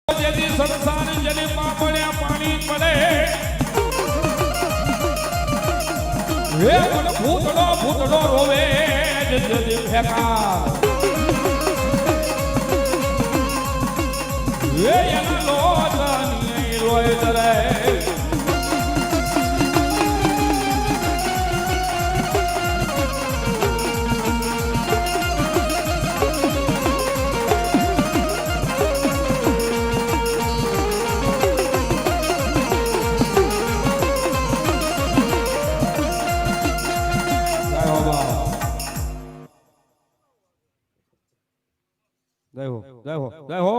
જેથી સંસાર જેની પાપડ્યા પાણી પડે હે પણ ભૂતડો રોવે જેથી ફેંકા હે એના લોચની રોય તરે જય હો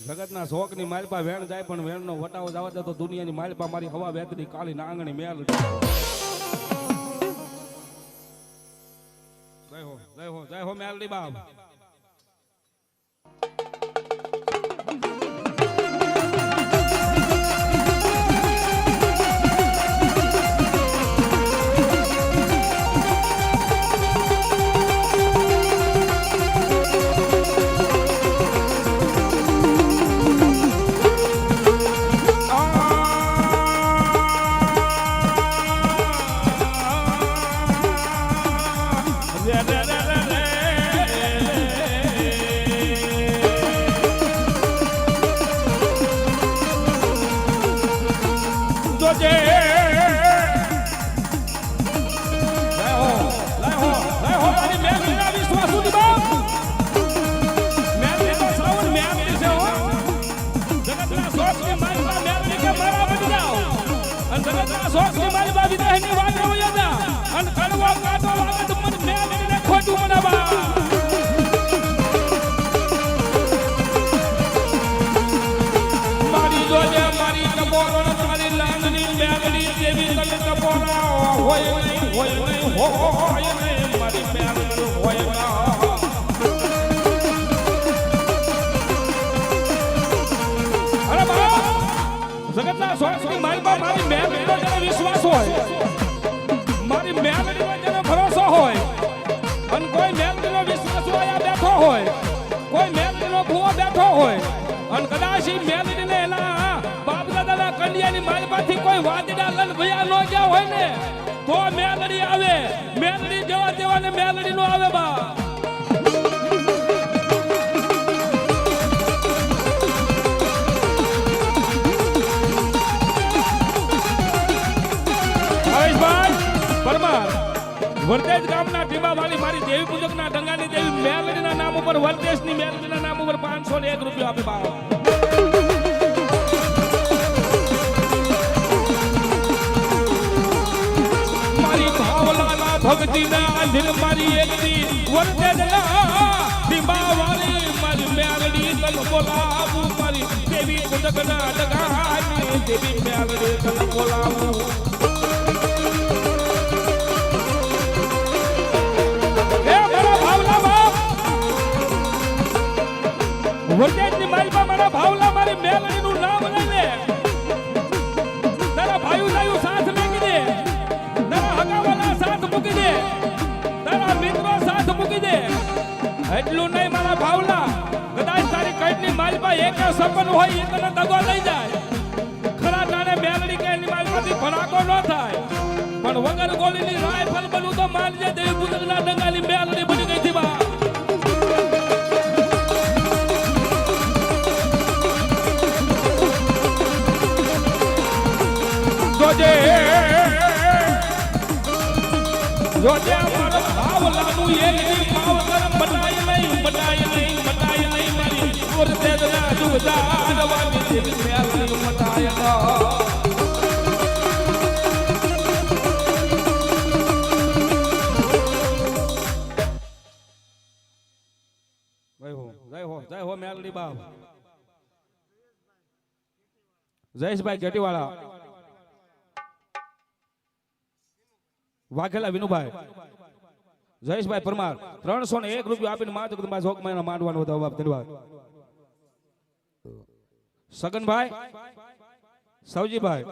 જગતના શોખ ની માલપા વેણ જાય પણ વેણ નો વટાવો જવા દે તો દુનિયાની માલપા મારી હવા વેતની કાળી નાંગણી મેલ જય હો મેલડી બાપ જગતના સ્વાસ્થ્ય મારી બા મારી મેલડીનો જેને વિશ્વાસ હોય મારી મેલડીનો જેને ભરોસો હોય અને કોઈ મેલડીનો વિશ્વાસ હોય બેઠો હોય કોઈ મેલડીનો ભૂવો બેઠો હોય અને કદાચ ઈ મેલડીને એના બાપ દાદાના કન્યાની મારી પાસેથી કોઈ વાદડા લન ભયા ન ગયા હોય ને તો મેલડી આવે મેલડી જેવા દેવાને મેલડીનો આવે બા વરદેજ ગામના ટીબાવાળી મારી દેવી પૂજકના ડંગાની દેવી મેલડીના નામ ઉપર વરદેશની મેલડીના નામ ઉપર 501 રૂપિયા આપે બાપ મારી ભાવલાના ભક્તિના દિલ મારી એકની વર્તેના દીબા વાળી મારી મેલડી તન બોલાવું મારી દેવી કુદકના ડગાની દેવી મેલડી તન બોલાવું એ મારા ભાવલા બાપ વર્તેની મારી બા મારા ભાવલા મારી મેલડીનું નામ લઈ લે તારા ભાઈઓ લાયું સાથ મેકી દે તારા હગાવાલા સાથ મૂકી દે તારા મિત્રો સાથ મૂકી દે એટલું નહીં મારા ભાવલા કદાચ તારી કઈની માલપા એક સપન હોય એ તને દગો લઈ જાય ખરા તારે મેલડી કે એની માલપાથી ભડાકો ન થાય પણ વગર ગોળીની રાયફલ બનું તો માનજે દેવી પુતગના ડંગાની મેલડી બની ગઈ થી બા જોજે જોજે મારા ભાવલાનું એકની પાવર બનાય નહીં મારી ઓર તેજના જુદા દવાની દેવી મેલડી મટાય જય હો મેલડી બાપ જયેશભાઈ જેટીવાળા વાઘેલા વિનુભાઈ જયેશભાઈ પરમાર 301 રૂપિયા આપીને માત્ર કુટુંબા જોક મહિના માંડવાનો હતો બાપ ધન્યવાદ સગનભાઈ સવજીભાઈ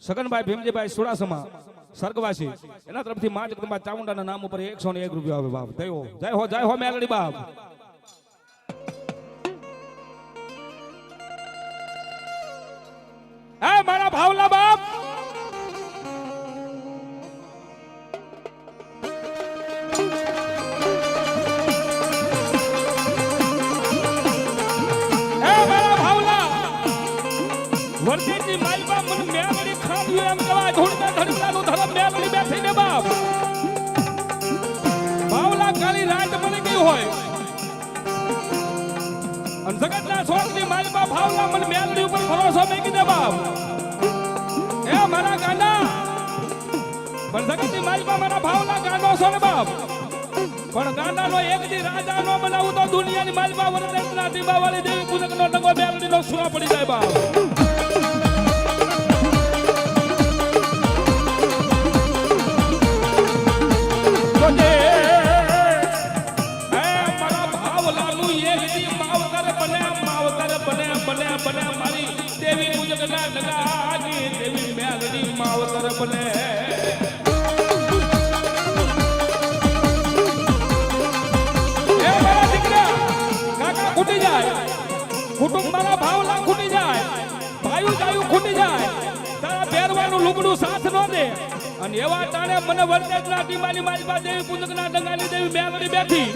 સગનભાઈ ભીમજીભાઈ સુડાસમા સ્વર્ગવાસી એના તરફથી માત્ર કુટુંબા ચામુંડાના નામ ઉપર 101 રૂપિયા આવે બાપ જય હો મેલડી બાપ એ મારા ભાવલા બાપ વર્તીની માલબા મને મેલડી ખાવ્યું એમ કહેવાય ધૂળના ધડકલાનું ધરમ મેલડી બેઠીને બાપ ભાવલા કાળી રાત મને ગઈ હોય અને જગતના છોકરી માલબા ભાવલા મને મેલડી ઉપર ભરોસો મેકી દે બાપ એ મારા ગાંડા પણ જગતની માલબા મારા ભાવલા ગાંડો છો ને બાપ પણ ગાંડાનો એક દી રાજા નો બનાવું તો દુનિયાની માલબા વરદેશના દીબાવાળી દેવી પૂજકનો ડંગો મેલડીનો સુરા પડી જાય બાપ મારી દેવી પૂજકના ડગાની દેવી મેલડી માવતર બને એ મારા દીકરા કાકા ખૂટી જાય કુટુંબ મારા ભાવલા ખૂટી જાય ભાઈઓ જાયું ખૂટી જાય તારા પહેરવાનું લુગડું સાથ ન દે અને એવા તાણે મને વર્તેજના ટીમાની માલબા દેવી પૂજકના ડંગાની દેવી મેલડી બેઠી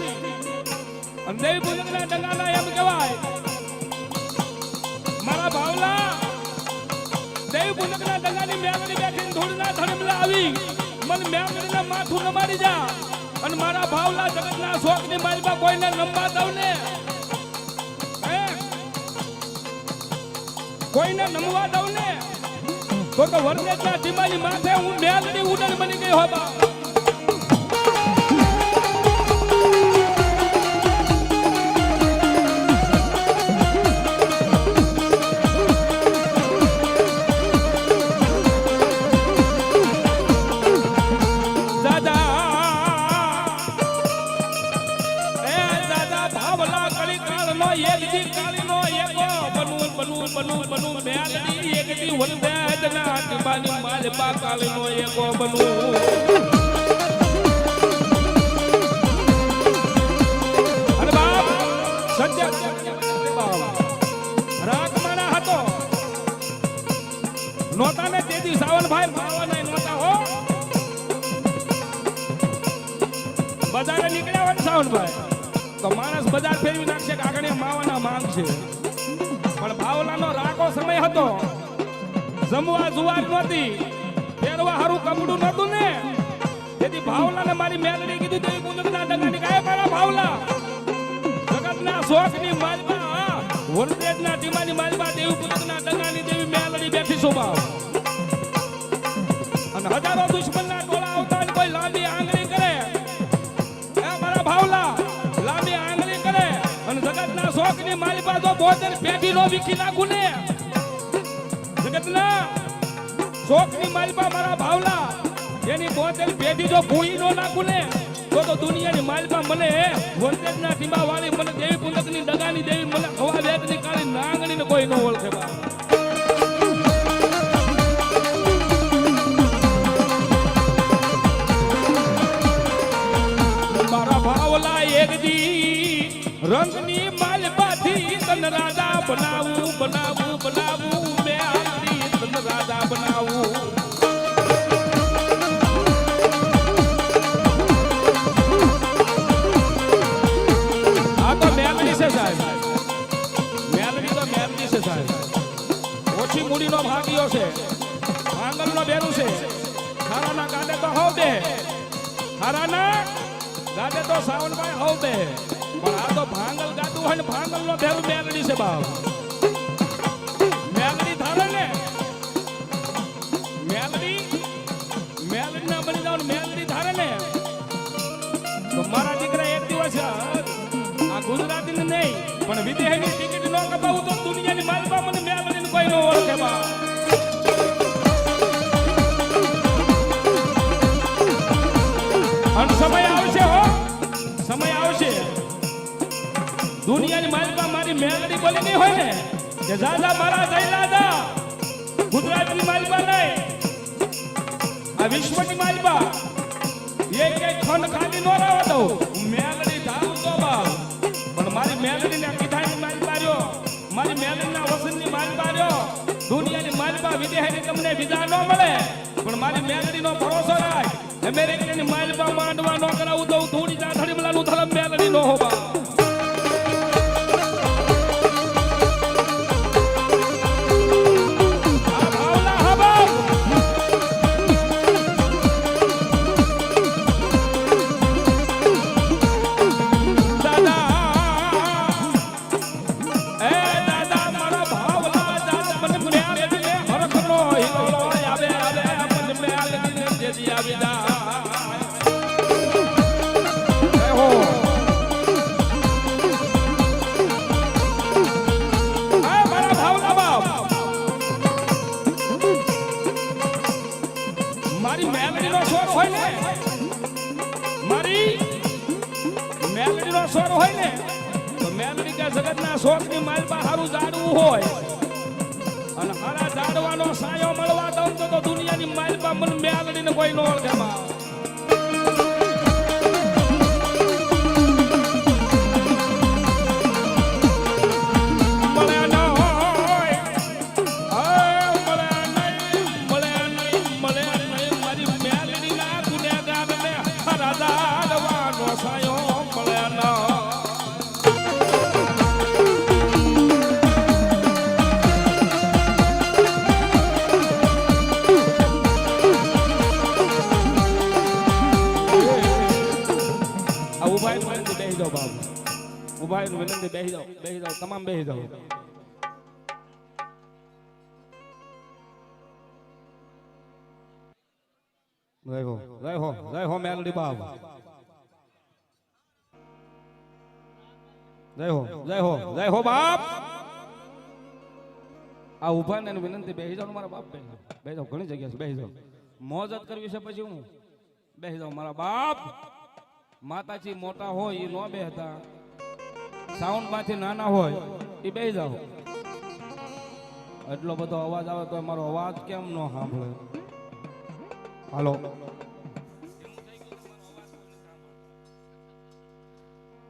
અને દેવી પૂજકના ડંગાના એમ કહેવાય મારા ભાવલા દેવી પૂજકના ડંગાની મેલડી બેઠી ધૂળના ધડમલા આવી મને મેલડીના માથું નમાડી જા અને મારા ભાવલા જગતના શોખની માલબા કોઈને નમવા દઉં ને કોઈને નમવા દઉં ને તો કે વર્તેજના ટીમાની માથે હું મેલડી ઉડન બની ગઈ હોબા બનું મેલડી એકદી વર્તેજના ટીમાની માલબા કાળનો એકો બનું અને બાપ સત્ય રાખ મારા હતો નોતા ને તેદી સાવનભાઈ મારવાના નોતા હો બજારે નીકળ્યા હોય સાવનભાઈ તો માણસ બજાર ફેરવી નાખશે કે આગળ માવાના માંગ છે પણ ભાવલાનો રાકો સમય હતો જમવા જુવાર નહોતી પહેરવા હારું કપડું નહોતું ને તેથી ભાવલાને મારી મેલડી કીધું દેવી પૂજકના ડંગાની કાય મારા ભાવલા જગતના શોખની માલબા વર્તેજના ટીમાની માલબા દેવી પૂજકના ડંગાની દેવી મેલડી બેઠી છો બાપ અને હજારો દુશ્મનના ટોળા આવતા હોય કોઈ લાંબી આંગળી કરે એ મારા ભાવલા લાંબી આંગળી કરે અને જગતના શોખની મારી પાસે બોતેર પેઢીનો વીખી નાખું ને જગતના શોખની મારી પાસે મારા ભાવલા એની બોતેર પેઢી જો ભૂઈ નો નાખું ને તો દુનિયાની માલિકા મને વરદેજના ટીમા વાળી મને દેવી પુંજકની ડગાની દેવી મને હવા વેગની કાળી નાંગણીને કોઈ ન ઓળખે બા મારા ભાવલા એક દી રંગની માલિકાથી તન રાજા બનાવું બનાવું બનાવું મે આલી તન રાજા બનાવું ઓછી મૂડીનો ભાગ્યો છે ભાંગલનો બેરું છે ખારાના ગાડે તો હવ દે ખારાના ગાડે તો સાવનભાઈ હવ દે પણ આ તો ભાંગલ ગાડું હોય ને ભાંગલનો બેરું મેલડી છે બાપ મેલડી ધારે ને મેલડી ના બની જાવ મેલડી ધારે ને તો મારા દીકરા એક દિવસ આ ગુજરાતી ને નહીં પણ વિદેશની ટિકિટ ન કપાવું તો દુનિયાની માલપા મને મેલડીને કોઈ ન ઓળખે બા અને સમય આવશે હો સમય આવશે દુનિયાની માલપા મારી મેલડી બોલી નહીં હોય ને કે દાદા મારા જયલાદા ગુજરાતની માલપા નહીં આ વિશ્વની માલપા એક ખંડ ખાલી ન રહેવા દઉં મેલડી ધારું તો બા પણ મારી મેલડીને કીધાની માલ પાડ્યો મારી મેલડીના વસનની માલ પાડ્યો દુનિયાની માલપા વિદેશની તમને વિઝા ન મળે પણ મારી મેલડીનો ભરોસો રાખ અમેરિકાની માલપા માંડવા ન કરાવું તો ધૂળી જાઠડી મલાનું થલમ મેલડી નો હોબા મારી મેલડીનો સ્વર હોય ને મારી મેલડીનો સ્વર હોય ને તો મેલડી કે જગતના શોખની માલપા હારું જાડવું હોય અને હારા જાડવાનો સાયો મળવા દઉં તો દુનિયાની માલપા મને મેલડીને કોઈ ન ઓળખે બા ઉભાઈ વિનંતી બેહી જાઓ તમામ બેહી જાઓ જય હો મેલડી બાપ જય હો બાપ આ ઉભા ને વિનંતી બેહી જાઓ મારા બાપ બેહી જાઓ ઘણી જગ્યા છે બેહી જાઓ મોજ જ કરવી છે પછી હું બેહી જાઓ મારા બાપ માતાજી મોટા હોય એ નો બેહતા સાઉન્ડ માંથી નાના હોય એ બેહી જાઓ એટલો બધો અવાજ આવે તો મારો અવાજ કેમ ન સાંભળે હાલો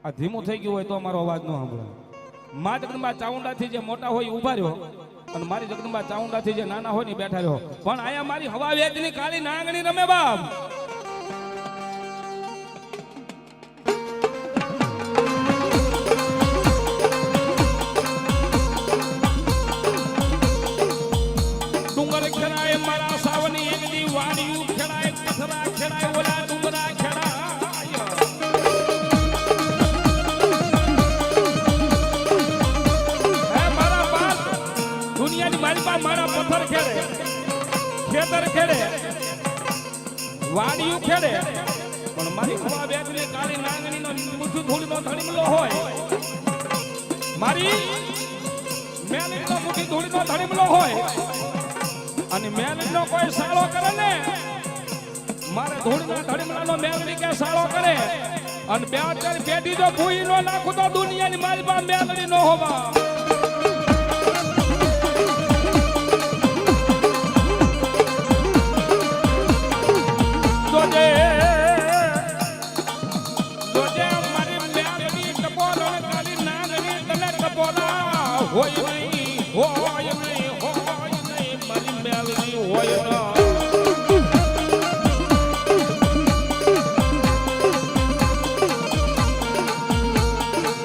આ ધીમું થઈ ગયું હોય તો મારો અવાજ ન સાંભળે મા જગદંબા ચાઉંડાથી જે મોટા હોય ઉભા રહ્યો અને મારી જગદંબા ચાઉંડાથી જે નાના હોય ને બેઠા રહ્યો પણ આયા મારી હવા વેગની કાળી નાંગણી રમે બાપ મારા પથ્થર ખેડે ખેતર ખેડે વાડિયું ખેડે પણ મારી ખવા બેગની કાળી નાંગણીનો મુઠ્ઠી ધૂળનો ધડીમલો હોય મારી મેલડીનો મુઠ્ઠી ધૂળનો ધડીમલો હોય અને મેલડીનો કોઈ સાળો કરે ને મારે ધૂળના ધડીમલાનો મેલડી કે સાળો કરે અને બે ચાર પેઢી જો ભૂઈ નો નાખું તો દુનિયાની મારી પાસે મેલડી નો હોવા હોય નહીં મારી મેલડી હોય ના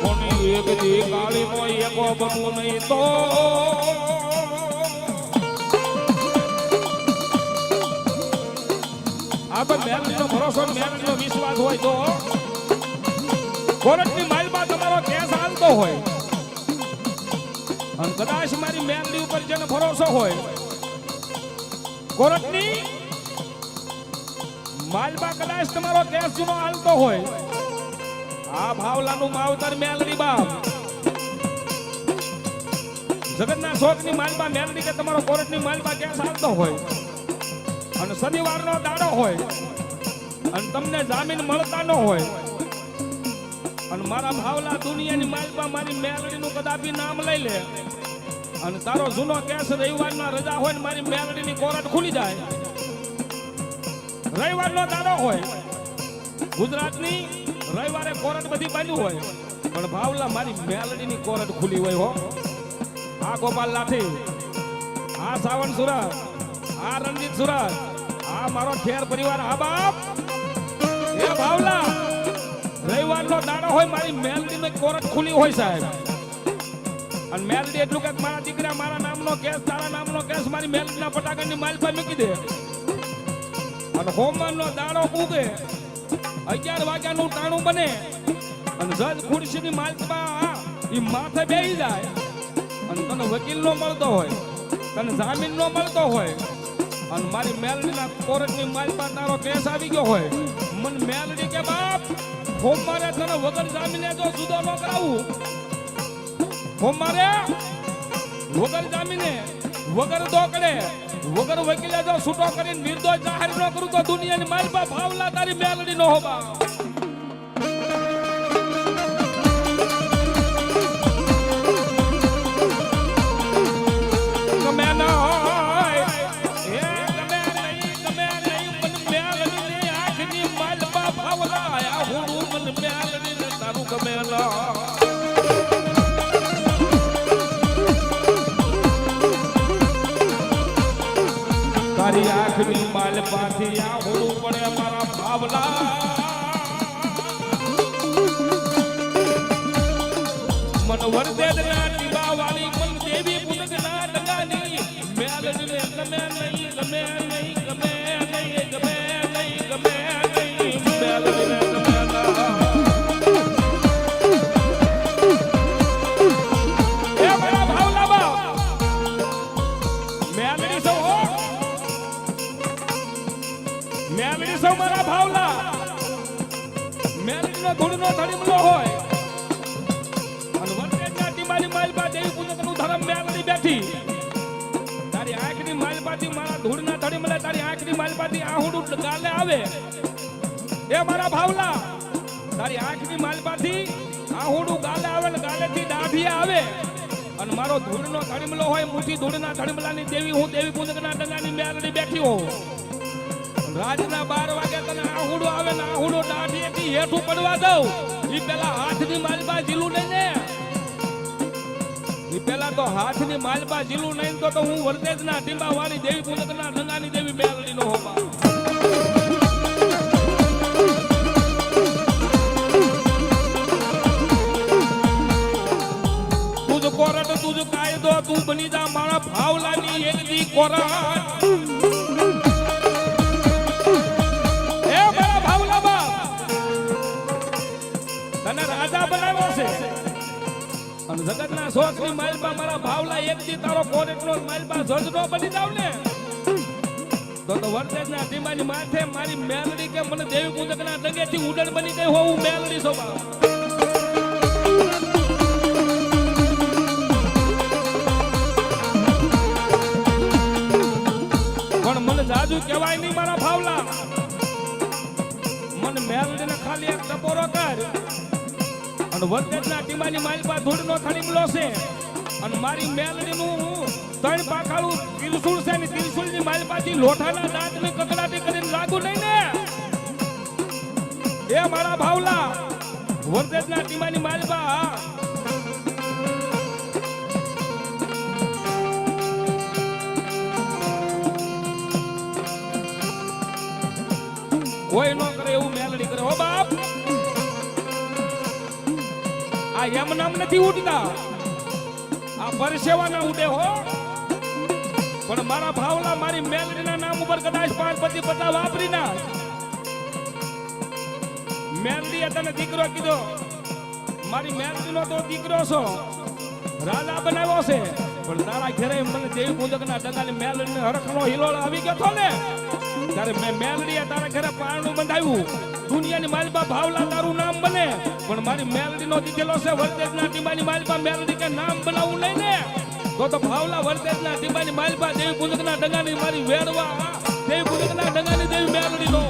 કોની એક દી કાળી નો એકો બનવું નહીં તો આપણે મેલડીનો ભરોસો મેલડીનો વિશ્વાસ હોય તો કોર્ટની માલમાં તમારો કેસ હાલતો હોય અને કદાચ મારી મેલડી ઉપર જેને ભરોસો હોય કોર્ટની માલમાં કદાચ તમારો કેસ જૂનો હાલતો હોય આ ભાવલાનું માવતર મેલડી બાપ જગતના શોખની માલમાં મેલડી કે તમારો કોર્ટની માલમાં કેસ હાલતો હોય અને શનિવારનો દાડો હોય અને તમને જામીન મળતા ન હોય અને મારા ભાવલા દુનિયાની માલમાં મારી મેલડીનું કદાપી નામ લઈ લે અને તારો જૂનો કેસ રવિવારના રજા હોય ને મારી મેલડીની કોર્ટ ખુલી જાય રવિવારનો દાડો હોય ગુજરાતની રવિવારે કોર્ટ બધી બન્યું હોય પણ ભાવલા મારી મેલડીની કોર્ટ ખુલી હોય હો આ ગોપાલ લાઠી આ સાવન સુરત આ રણજીત સુરત આ મારો ખેર પરિવાર આ બાપ એ ભાવલા રવિવારનો દાડો હોય મારી મેલડીની કોર્ટ ખુલી હોય સાહેબ અને મેલડી એટલું કે મારા દીકરા મારા નામનો કેસ તારા નામનો કેસ મારી મેલડીના પટાકાની માલ પર મૂકી દે અને હોમનો દાડો પૂગે 11 વાગ્યાનું ટાણું બને અને જજ ખુરશીની માલમાં ઈ માથે બેહી જાય અને તને વકીલ નો મળતો હોય તને જામીન નો મળતો હોય અને મારી મેલડીના કોર્ટની માલ પર તારો કેસ આવી ગયો હોય મન મેલડી કે બાપ હોમારે તને વગર જામીને જો જુદો ન કરાવું હોમારે વગર જામીને વગર દોકડે વગર વકીલે જો છૂટો કરીને નિર્દોષ જાહેર ન કરું તો દુનિયાની મારી પાસે ભાવલા તારી મેલડી નો હોવા તારી આંખની માલ પાથી આ હોડું પડે મારા ભાવલા મન વરદેદના ટીબા વાળી મન દેવી પુનગના ડગાની મેલડીને ગમે નહીં ગમે નહીં ગમે નહીં ગમે નહીં ગમે નહીં મેલડીને ગમે ના એ મારા ભાવલા બા મેલડી સૌ મેલડી સૌ મારા ભાવલા મેલડીનો ધૂળનો ધડીમલો હોય અને વરદેજના ટીમાની માલપા દેવી પૂજકનું ધર્મ મેલડી બેઠી તારી આંખની માલપાથી મારા ધૂળના ધડીમલે તારી આંખની માલપાથી આહુડું ગાલે આવે એ મારા ભાવલા તારી આંખની માલપાથી આહુડું ગાલે આવે ને ગાલેથી દાઢી આવે અને મારો ધૂળનો ધડીમલો હોય મુઠ્ઠી ધૂળના ધડીમલાની દેવી હું દેવી પૂજકના ડંગાની મેલડી બેઠી હોઉં રાતના 12 વાગે તને આહુડો આવે ને આહુડો દાઢીએથી હેઠું પડવા દઉં ઈ પેલા હાથની માલબા જીલું નહીં ને ઈ પેલા તો હાથની માલબા જીલું નહીં તો હું વરદેજના ટીંબા વાળી દેવી પૂજકના ડંગાની દેવી મેલડી નો હોવા તુજ કોરટ તુજ કાયદો તું બની જા મારા ભાવલાની એક દી કોરટ અને જગતના શોખની માલપા મારા ભાવલા એક દી તારો કોર્ટનો માલપા જજ નો બની જાવ ને તો વર્તેજના ટીમાની માથે મારી મેલડી કે મને દેવી પૂજકના ડગેથી ઉડણ બની ગઈ હોવું મેલડી સ્વભાવ. પણ મને જાજુ કહેવાય નહીં મારા ભાવલા. મને મેલડીને ખાલી એક ટપોરો કર અને વર્તેજના ટીમાની મારી પાસે ધૂળનો થડીમલો છે અને મારી મેલડીનું 3 પાખાળું ત્રિશુળ છે ને ત્રિશુળની મારી પાસે લોઠાના દાંતને કકડાટી કરીને લાગુ નહીં ને એ મારા ભાવલા. વર્તેજના ટીમાની મારી પાસે કોઈ ન કરે એવું મેલડી કરે હો બાપ. આ એમ નામ નથી ઉડતા, આ પરસેવાના ઉડે હો. પણ મારા ભાવલા મારી મેલડીના નામ ઉપર કદાચ 5-50 વાપરી ના. મેલડીએ તને દીકરો કીધો, મારી મેલડીનો તો દીકરો છો, રાજા બનાવ્યો છે. પણ તારા ઘરે મને દેવી પૂજકના ડગાની મેલડીને હરખનો હિલોળ આવી ગયો તો ને ત્યારે મેં મેલડીએ તારા ઘરે પારણું બંધાવ્યું. દુનિયાની માલિપા ભાવલા તારું નામ બને. પણ મારી મેલડીનો દીધેલો છે વર્તેજના ટીમાની માલિપા મેલડી કે નામ બનાવવું નહીં ને તો ભાવલા વર્તેજના ટીમાની માલિપા દેવી પૂજકના ડગાની મારી વેડવા દેવી પૂજકના ડગાની દેવી મેલડીનો.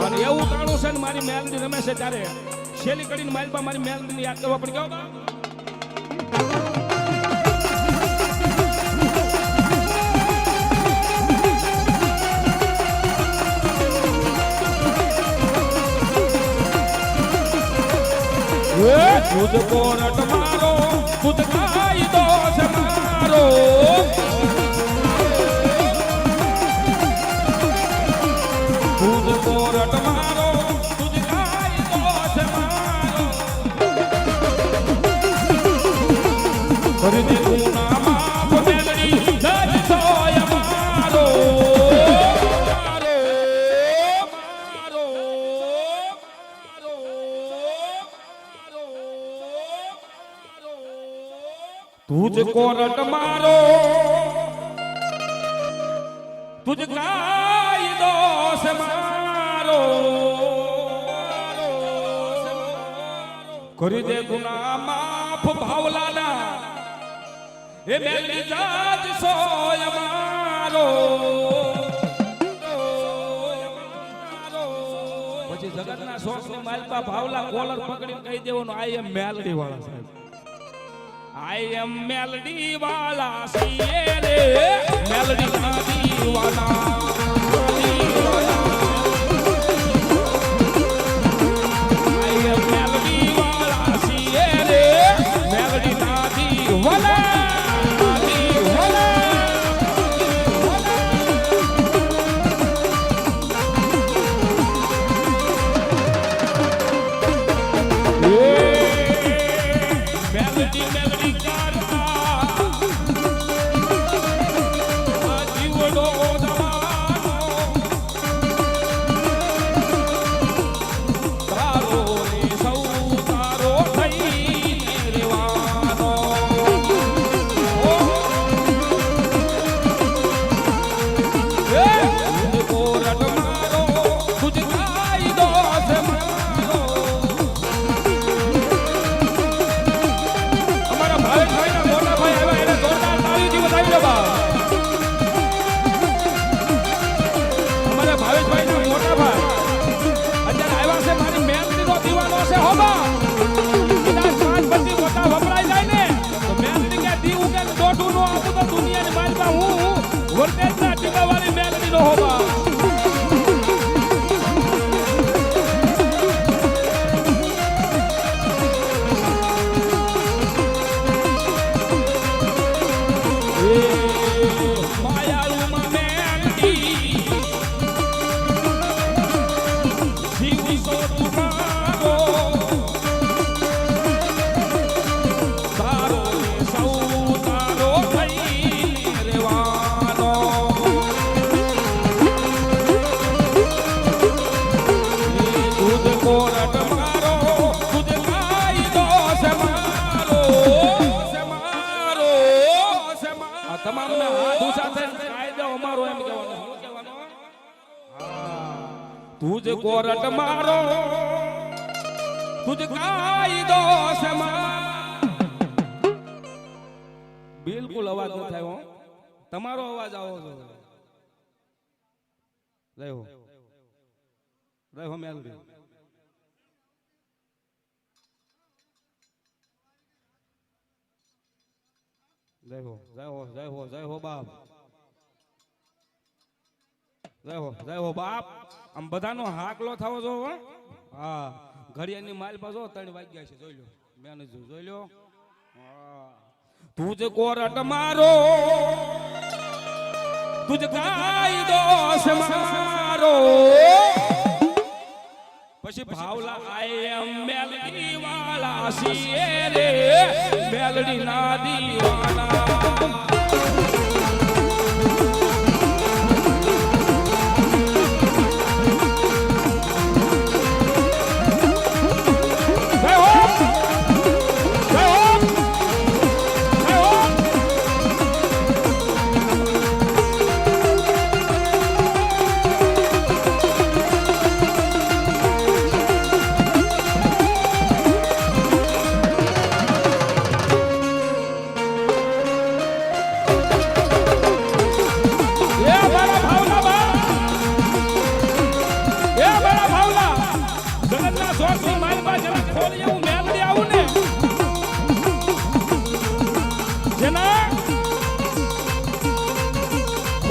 અને એવું કાણું છે ને મારી મેલડી રમે છે ત્યારે શેલી કરીને માલિપા મારી મેલડીને યાદ કરવા પડી ગયો. तुझको रट मारो खुद खाई दो से मारो. तुझको रट मारो तुझ खाई दो से मारो. कर दे तू ना माफ मेलडी जज सोया मारो. तुझको रट मारो तुझ गाय दो से मारो. કરી દે ગુના માફ ભાવલાના એ મેલડી જાજ સોય મારો. પછી જગતના શોખની માલપા ભાવલા કોલર પકડીને કહી દેવાનું આઈ એમ મેલડી વાળા સાહેબ. I am melody wala siye re melody naadi wala I am melody wala siye re melody naadi wala વર્તેજના ટીમાવાળી મેલડીનો હોવા. માયાળુમાં મેલડી શિવ સો તુમારો તારો સૌ તારો થઈ રેવાનો. तुझको रट मारो तुझ खाई दो से તમામને હાથ ઊંચા થઈને કાયદો અમારો એમ કહેવાનો. શું કહેવાનો? તુજ કોરટ મારો તુજ કાયદો છે બિલકુલ અવાજ ન થાય હો. તમારો અવાજ આવો છો. રહ્યો રહ્યો મેલડી જય હો બાપ, જય હો બાપ. આમ બધાનો હાકલો થવો જો. હા, ઘડિયાળની માલ પાછો 3 વાગ્યા છે. જોઈ લો મેં જોઈ લો. તુજ કોરટ મારો તુજ કાયદો છે મારો. પછી ભાવલા આઈ એમ મેલડી વાલા છીએ રે મેલડી ના દીવાના.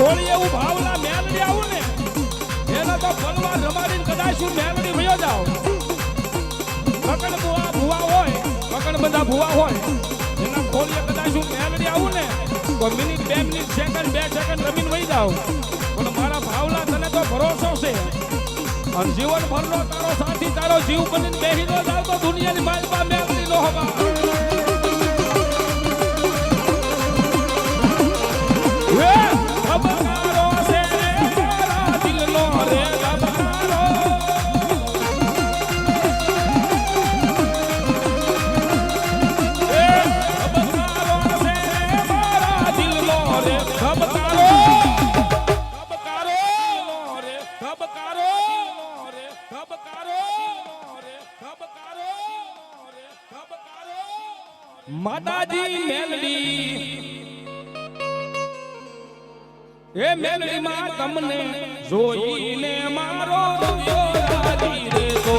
થોડી એવું ભાવલા મેલડી આવું ને એના તો ફલવા રમાડીને કદાચ હું મેલડી ભયો જાવ. મકણ ભુવા હોય, મકણ બધા ભુવા હોય એના ખોલીએ કદાચ હું મેલડી આવું ને તો મિનિટ 2 મિનિટ સેકન્ડ 2 સેકન્ડ રમીને વહી જાવ. પણ મારા ભાવલા તને તો ભરોસો છે અને જીવન ભરનો તારો સાથી તારો જીવ બનીને બેહી ન જાવ તો દુનિયાની માલમાં મેલડી નો હવા. ધબકારો છે મારા દિલનો રે ધબકારો. ધબકારો છે મારા દિલનો રે ધબકારો. ધબકારો રે ધબકારો રે ધબકારો રે ધબકારો રે ધબકારો. માતાજી મેલડી એ મેલડી માં તમને જોઈને મારો રાજી રે તો